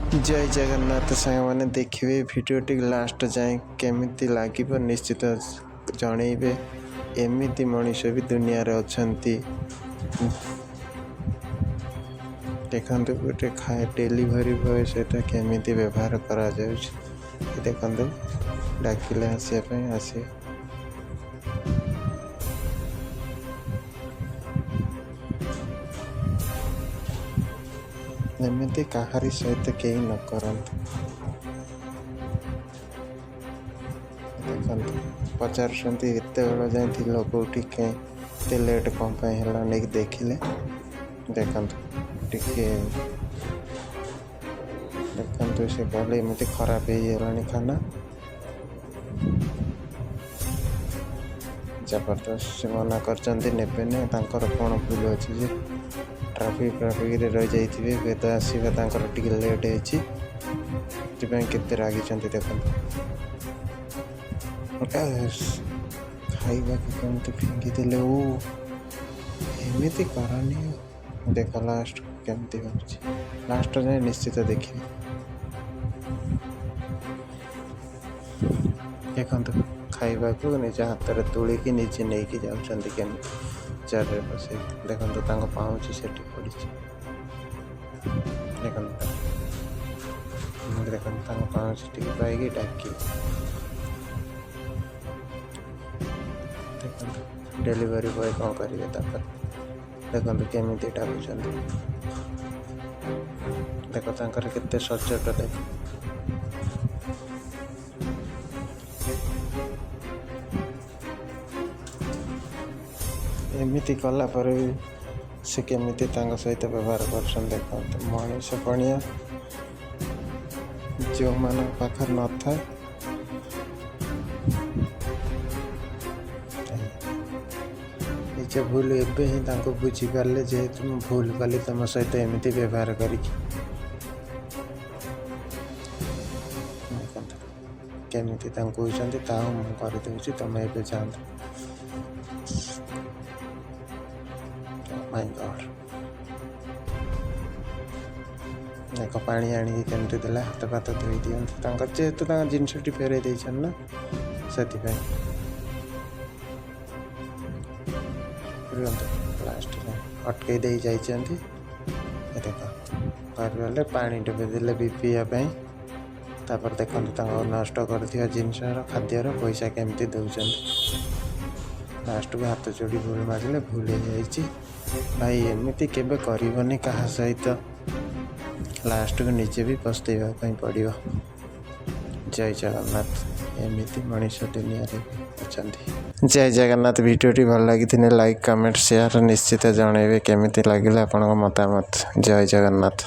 जय जगन्नाथ सांग मैंने देखिए भिडियोटी लास्ट जाए केमिति लगे निश्चित जनइबे एमती मनीष भी दुनिया रे अछंती देखु गोटे खाए डेलीवरी बॉय से केमिति व्यवहार करा देखु डाकिले आसवाई आसे एमती कहारी सहित कहीं न करंतु देखो पचार एत बेल जाए कौटी कहीं लेट कौन है नहीं देखिले देखु देखु से कहले एमती खराब हो खाना जबरदस्त से मना कर कौन भूल अच्छी ट्राफिक रे रही जाइए हुए आसवा टे लेट होती केते रागी देखो खाइबा कमती फिंगी दे एमती करानी देख लास्ट केमती हो लास्ट जाए निश्चित देखिए देखु खाइबा को निज हाथ में तोलिकी निजे नहीं जाऊँगी केमी चार बस देखो पाँच से पड़ी देखो पाँच टी पाई डाकी देखो डेलीवरी बॉय कौन करेंगे देखो केमी डाकुं देखो केते सचोट देख एमती कला पर भी से केमिति सहित व्यवहार कर देखो मनीष पणिया जो मान पाखर न था निज भूल एवं ही बुझीपारे जेहेतु भूल कली तुम सहित एमती व्यवहार केमिति कहते करदे तुम ए जात माय गॉड देख पानी आनी केमती देला हाथ पात धोई दिखाँ जेहेतु जिनसटी फेरई देन ना से लास्ट अटकई दे जाइए देख घर पानी डुबे देले भी पीवाई तापर देखो नष्ट कर जिनस खाद्यर पैसा केमती दौरान लास्ट को हाथ जोड़ी भूल मागिले भूल हो जाए भाई एमती केबे करबनी कहा सहित लास्ट को निजे भी पछतवा पड़ो जय जगन्नाथ एमती मनीष दुनिया रे अच्छा जय जगन्नाथ वीडियोटी भल लगी लाइक कमेंट शेयर निश्चित जनइबे केमिति लगिला आपन मतामत जय जगन्नाथ।